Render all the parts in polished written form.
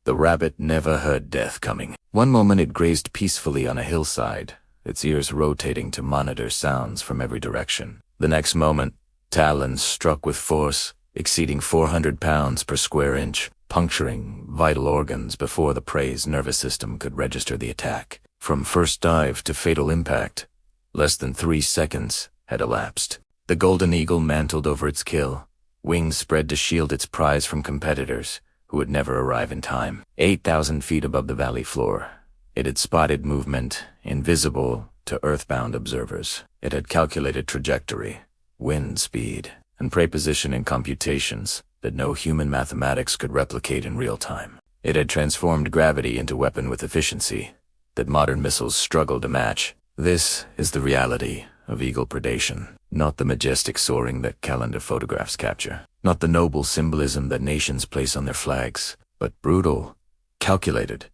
The rabbit never heard death coming. One moment it grazed peacefully on a hillside, its ears rotating to monitor sounds from every direction. The next moment, talons struck with force, exceeding 400 pounds per square inch, puncturing vital organs before the prey's nervous system could register the attack. From first dive to fatal impact, less than 3 seconds had elapsed. The golden eagle mantled over its kill, wings spread to shield its prize from competitors who would never arrive in time. 8,000 feet above the valley floor, it had spotted movement, invisible to earthbound observers. It had calculated trajectory, wind speed, and prey positioning computations that no human mathematics could replicate in real time. It had transformed gravity into weapon with efficiency that modern missiles struggle to match. This is the reality of eagle predation, not the majestic soaring that calendar photographs capture, not the noble symbolism that nations place on their flags, but brutal, calculated,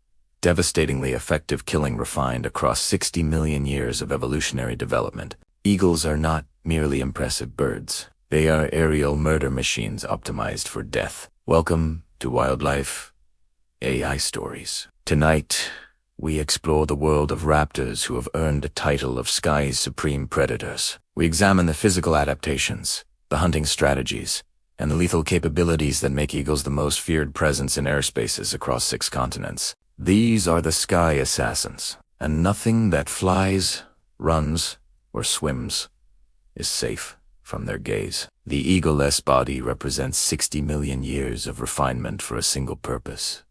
devastatingly effective killing refined across 60 million years of evolutionary development. Eagles are not merely impressive birds. They are aerial murder machines optimized for death. Welcome to Wildlife AI Stories. Tonight, we explore the world of raptors who have earned the title of Sky's supreme predators. We examine the physical adaptations, the hunting strategies, and the lethal capabilities that make eagles the most feared presence in airspaces across 6 continents. These are the sky assassins, and nothing that flies, runs, or swims is safe from their gaze. The eagle-less body represents 60 million years of refinement for a single purpose: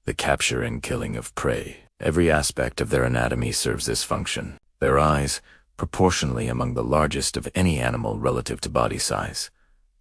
the capture and killing of prey. Every aspect of their anatomy serves this function. Their eyes, proportionally among the largest of any animal relative to body size,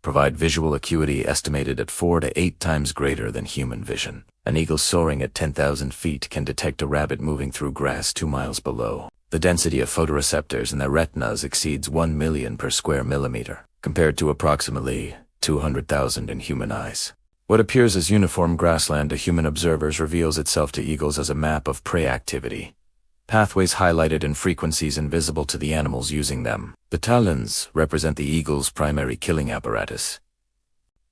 provide visual acuity estimated at 4 to 8 times greater than human vision. An eagle soaring at 10,000 feet can detect a rabbit moving through grass 2 miles below. The density of photoreceptors in their retinas exceeds 1 million per square millimeter, compared to approximately 200,000 in human eyes. What appears as uniform grassland to human observers reveals itself to eagles as a map of prey activity, pathways highlighted and frequencies invisible to the animals using them. The talons represent the eagle's primary killing apparatus.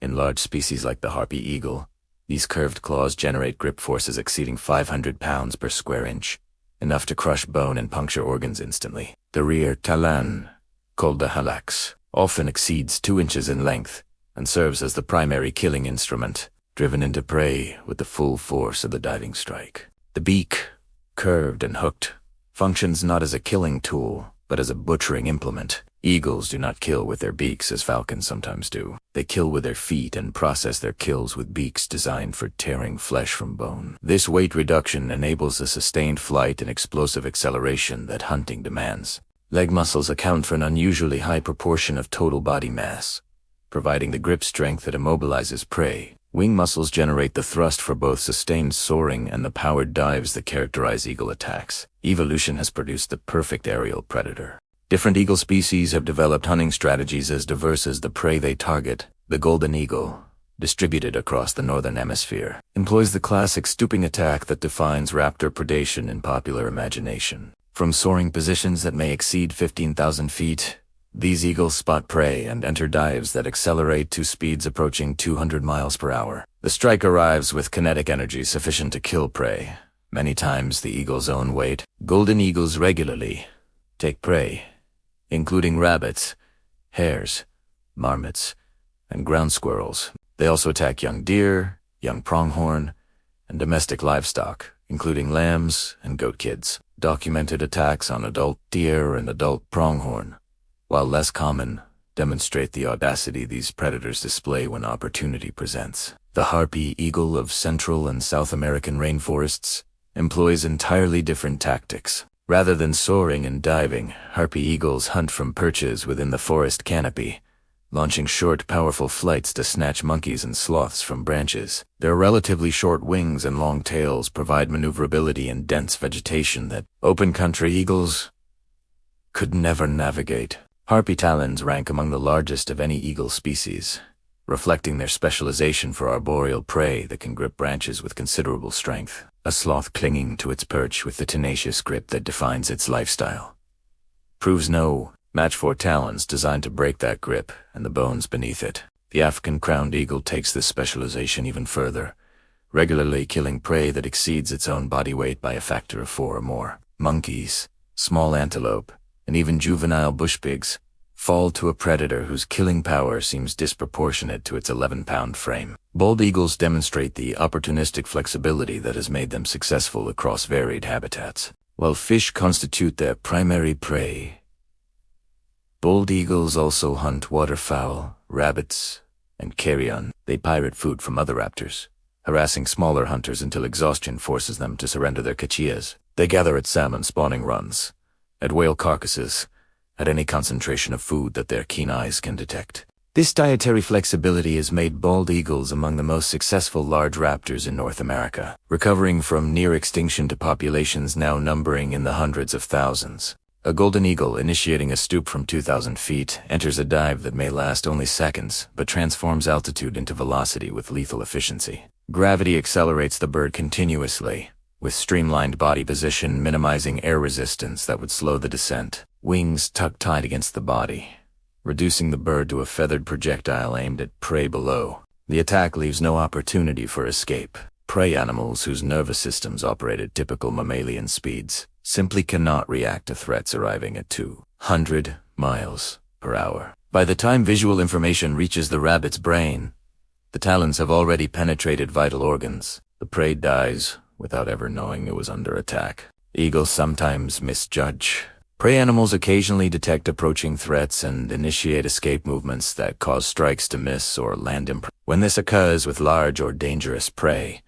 In large species like the harpy eagle, these curved claws generate grip forces exceeding 500 pounds per square inch, enough to crush bone and puncture organs instantly. The rear talon, called the halax, often exceeds 2 inches in length and serves as the primary killing instrument, driven into prey with the full force of the diving strike. The beak, curved and hooked, functions not as a killing tool, but as a butchering implement. Eagles do not kill with their beaks as falcons sometimes do. They kill with their feet and process their kills with beaks designed for tearing flesh from bone. This weight reduction enables the sustained flight and explosive acceleration that hunting demands. Leg muscles account for an unusually high proportion of total body mass, providing the grip strength that immobilizes prey. Wing muscles generate the thrust for both sustained soaring and the powered dives that characterize eagle attacks. Evolution has produced the perfect aerial predator. Different eagle species have developed hunting strategies as diverse as the prey they target. The golden eagle, distributed across the northern hemisphere, employs the classic stooping attack that defines raptor predation in popular imagination. From soaring positions that may exceed 15,000 feet, these eagles spot prey and enter dives that accelerate to speeds approaching 200 miles per hour. The strike arrives with kinetic energy sufficient to kill prey, many times the eagle's own weight. Golden eagles regularly take prey, including rabbits, hares, marmots, and ground squirrels. They also attack young deer, young pronghorn, and domestic livestock, including lambs and goat kids. Documented attacks on adult deer and adult pronghorn, while less common, demonstrate the audacity these predators display when opportunity presents. The harpy eagle of Central and South American rainforests employs entirely different tactics. Rather than soaring and diving, harpy eagles hunt from perches within the forest canopy, launching short, powerful flights to snatch monkeys and sloths from branches. Their relatively short wings and long tails provide maneuverability in dense vegetation that open country eagles could never navigate. Harpy talons rank among the largest of any eagle species, reflecting their specialization for arboreal prey that can grip branches with considerable strength. A sloth clinging to its perch with the tenacious grip that defines its lifestyle proves no match for talons designed to break that grip and the bones beneath it. The African crowned eagle takes this specialization even further, regularly killing prey that exceeds its own body weight by a factor of 4 or more. Monkeys, small antelope, and even juvenile bush pigs fall to a predator whose killing power seems disproportionate to its 11-pound frame. Bald eagles demonstrate the opportunistic flexibility that has made them successful across varied habitats. While fish constitute their primary prey, bald eagles also hunt waterfowl, rabbits, and carrion. They pirate food from other raptors, harassing smaller hunters until exhaustion forces them to surrender their cachillas. They gather at salmon spawning runs, at whale carcasses, at any concentration of food that their keen eyes can detect. This dietary flexibility has made bald eagles among the most successful large raptors in North America, recovering from near extinction to populations now numbering in the hundreds of thousands. A golden eagle initiating a stoop from 2,000 feet enters a dive that may last only seconds, but transforms altitude into velocity with lethal efficiency. Gravity accelerates the bird continuously, with streamlined body position minimizing air resistance that would slow the descent. Wings tucked tight against the body, reducing the bird to a feathered projectile aimed at prey below. The attack leaves no opportunity for escape. Prey animals whose nervous systems operate at typical mammalian speeds simply cannot react to threats arriving at 200 miles per hour. By the time visual information reaches the rabbit's brain, the talons have already penetrated vital organs. The prey dies without ever knowing it was under attack. Eagles sometimes misjudge. Prey animals occasionally detect approaching threats and initiate escape movements that cause strikes to miss or land improperly. When this occurs with large or dangerous prey,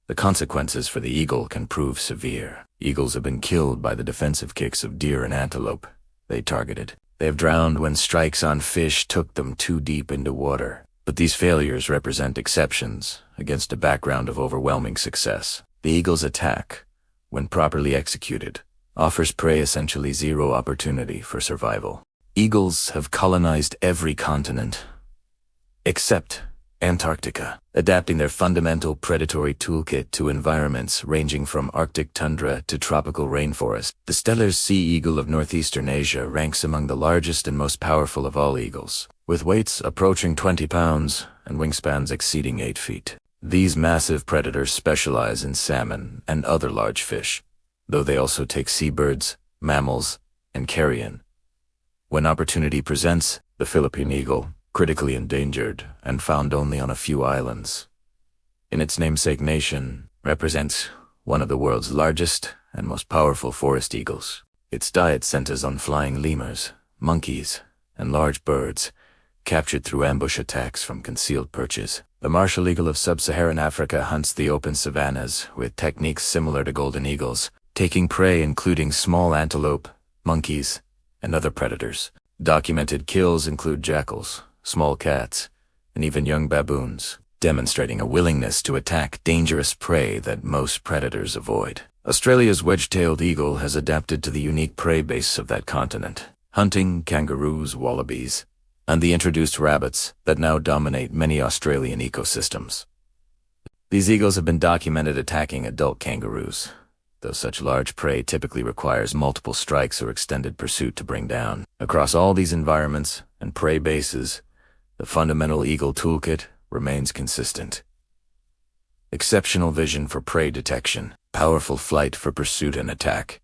the consequences for the eagle can prove severe. Eagles have been killed by the defensive kicks of deer and antelope they targeted. They have drowned when strikes on fish took them too deep into water. But these failures represent exceptions against a background of overwhelming success. The eagle's attack, when properly executed, offers prey essentially zero opportunity for survival. Eagles have colonized every continent, except Antarctica, adapting their fundamental predatory toolkit to environments ranging from Arctic tundra to tropical rainforest. The Steller's sea eagle of northeastern Asia ranks among the largest and most powerful of all eagles, with weights approaching 20 pounds and wingspans exceeding 8 feet. These massive predators specialize in salmon and other large fish, though they also take seabirds, mammals, and carrion. When opportunity presents, the Philippine eagle, critically endangered and found only on a few islands in its namesake nation, represents one of the world's largest and most powerful forest eagles. Its diet centers on flying lemurs, monkeys, and large birds, captured through ambush attacks from concealed perches. The martial eagle of sub-Saharan Africa hunts the open savannas with techniques similar to golden eagles, taking prey including small antelope, monkeys, and other predators. Documented kills include jackals, small cats, and even young baboons, demonstrating a willingness to attack dangerous prey that most predators avoid. Australia's wedge-tailed eagle has adapted to the unique prey base of that continent, hunting kangaroos, wallabies, and the introduced rabbits that now dominate many Australian ecosystems. These eagles have been documented attacking adult kangaroos, though such large prey typically requires multiple strikes or extended pursuit to bring down. Across all these environments and prey bases, the fundamental eagle toolkit remains consistent. Exceptional vision for prey detection, powerful flight for pursuit and attack,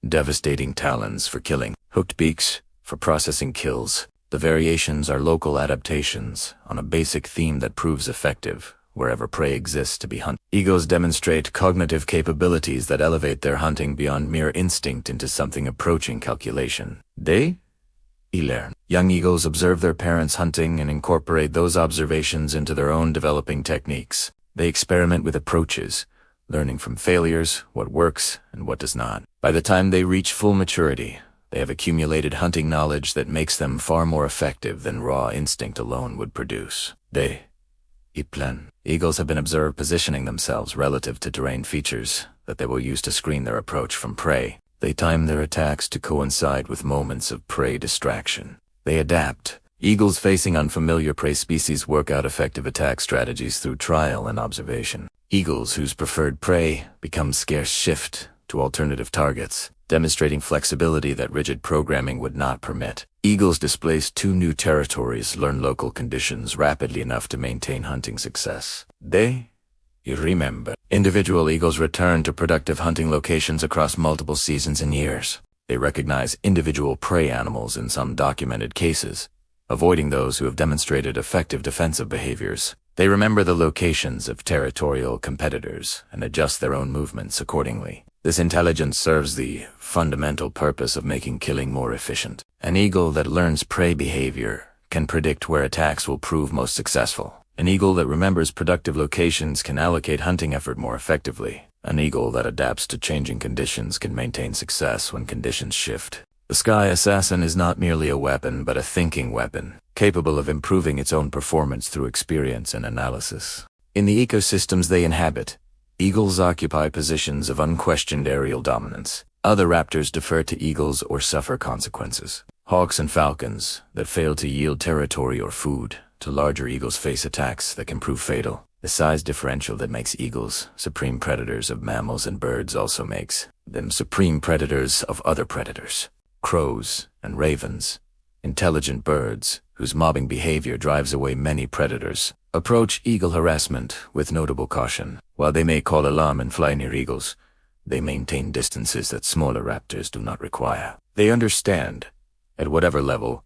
devastating talons for killing, hooked beaks for processing kills. The variations are local adaptations on a basic theme that proves effective wherever prey exists to be hunted. Eagles demonstrate cognitive capabilities that elevate their hunting beyond mere instinct into something approaching calculation. They learn. Young eagles observe their parents hunting and incorporate those observations into their own developing techniques. They experiment with approaches, learning from failures what works and what does not. By the time they reach full maturity, they have accumulated hunting knowledge that makes them far more effective than raw instinct alone would produce. They plan. Eagles have been observed positioning themselves relative to terrain features that they will use to screen their approach from prey. They time their attacks to coincide with moments of prey distraction. They adapt. Eagles facing unfamiliar prey species work out effective attack strategies through trial and observation. Eagles whose preferred prey becomes scarce shift to alternative targets, demonstrating flexibility that rigid programming would not permit. Eagles displace 2 new territories, learn local conditions rapidly enough to maintain hunting success. They You remember. Individual eagles return to productive hunting locations across multiple seasons and years. They recognize individual prey animals in some documented cases, avoiding those who have demonstrated effective defensive behaviors. They remember the locations of territorial competitors and adjust their own movements accordingly. This intelligence serves the fundamental purpose of making killing more efficient. An eagle that learns prey behavior can predict where attacks will prove most successful. An eagle that remembers productive locations can allocate hunting effort more effectively. An eagle that adapts to changing conditions can maintain success when conditions shift. The sky assassin is not merely a weapon, but a thinking weapon, capable of improving its own performance through experience and analysis. In the ecosystems they inhabit, eagles occupy positions of unquestioned aerial dominance. Other raptors defer to eagles or suffer consequences. Hawks and falcons that fail to yield territory or food to larger eagles face attacks that can prove fatal. The size differential that makes eagles supreme predators of mammals and birds also makes them supreme predators of other predators. Crows and ravens, intelligent birds whose mobbing behavior drives away many predators, approach eagle harassment with notable caution. While they may call alarm and fly near eagles, they maintain distances that smaller raptors do not require. They understand, at whatever level,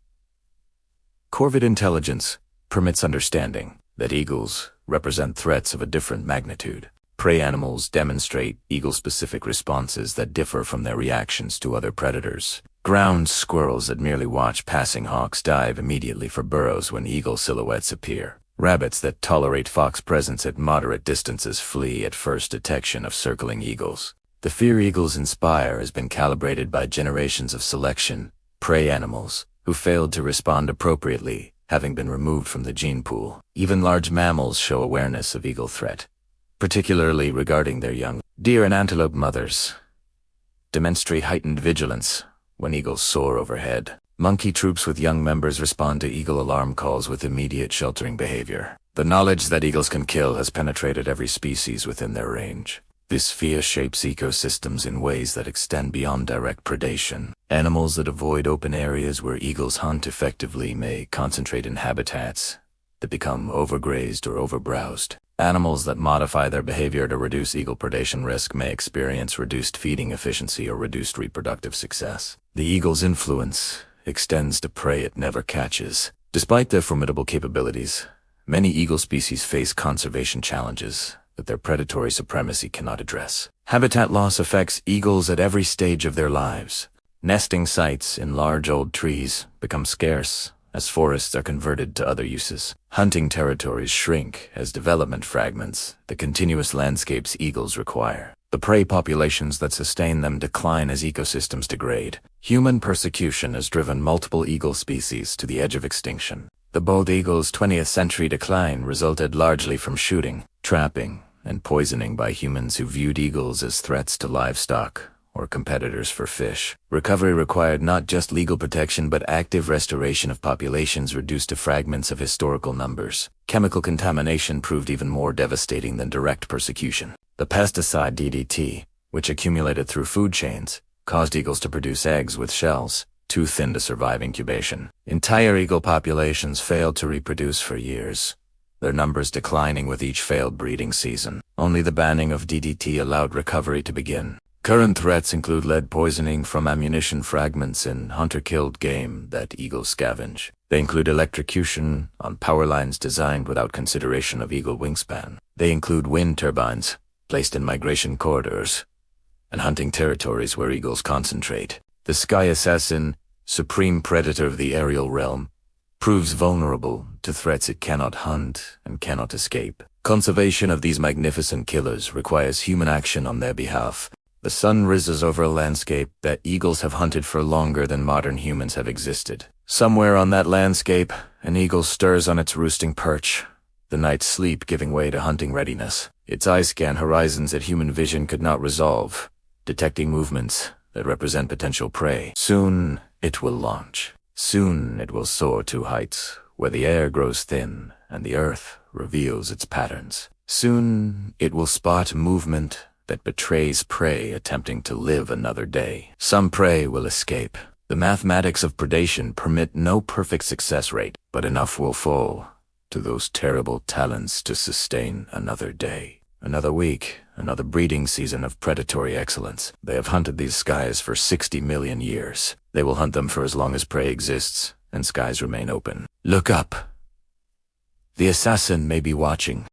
corvid intelligence permits understanding, that eagles represent threats of a different magnitude. Prey animals demonstrate eagle-specific responses that differ from their reactions to other predators. Ground squirrels that merely watch passing hawks dive immediately for burrows when eagle silhouettes appear. Rabbits that tolerate fox presence at moderate distances flee at first detection of circling eagles. The fear eagles inspire has been calibrated by generations of selection, prey animals, who failed to respond appropriately, having been removed from the gene pool. Even large mammals show awareness of eagle threat, particularly regarding their young. Deer and antelope mothers demonstrate heightened vigilance when eagles soar overhead. Monkey troops with young members respond to eagle alarm calls with immediate sheltering behavior. The knowledge that eagles can kill has penetrated every species within their range. This fear shapes ecosystems in ways that extend beyond direct predation. Animals that avoid open areas where eagles hunt effectively may concentrate in habitats that become overgrazed or overbrowsed. Animals that modify their behavior to reduce eagle predation risk may experience reduced feeding efficiency or reduced reproductive success. The eagle's influence extends to prey it never catches. Despite their formidable capabilities, many eagle species face conservation challenges that their predatory supremacy cannot address. Habitat loss affects eagles at every stage of their lives. Nesting sites in large old trees become scarce as forests are converted to other uses. Hunting territories shrink as development fragments the continuous landscapes eagles require. The prey populations that sustain them decline as ecosystems degrade. Human persecution has driven multiple eagle species to the edge of extinction. The bald eagle's 20th century decline resulted largely from shooting, trapping, and poisoning by humans who viewed eagles as threats to livestock or competitors for fish. Recovery required not just legal protection but active restoration of populations reduced to fragments of historical numbers. Chemical contamination proved even more devastating than direct persecution. The pesticide DDT, which accumulated through food chains, caused eagles to produce eggs with shells too thin to survive incubation. Entire eagle populations failed to reproduce for years, their numbers declining with each failed breeding season. Only the banning of DDT allowed recovery to begin. Current threats include lead poisoning from ammunition fragments in hunter-killed game that eagles scavenge. They include electrocution on power lines designed without consideration of eagle wingspan. They include wind turbines placed in migration corridors and hunting territories where eagles concentrate. The sky assassin, supreme predator of the aerial realm, proves vulnerable to threats it cannot hunt and cannot escape. Conservation of these magnificent killers requires human action on their behalf. The sun rises over a landscape that eagles have hunted for longer than modern humans have existed. Somewhere on that landscape, an eagle stirs on its roosting perch, the night's sleep giving way to hunting readiness. Its eyes scan horizons that human vision could not resolve, detecting movements that represent potential prey. Soon it will launch. Soon it will soar to heights where the air grows thin and the earth reveals its patterns. Soon it will spot movement that betrays prey attempting to live another day. Some prey will escape. The mathematics of predation permit no perfect success rate, but enough will fall to those terrible talons to sustain another day. Another week, another breeding season of predatory excellence. They have hunted these skies for 60 million years. They will hunt them for as long as prey exists, and skies remain open. Look up. The assassin may be watching.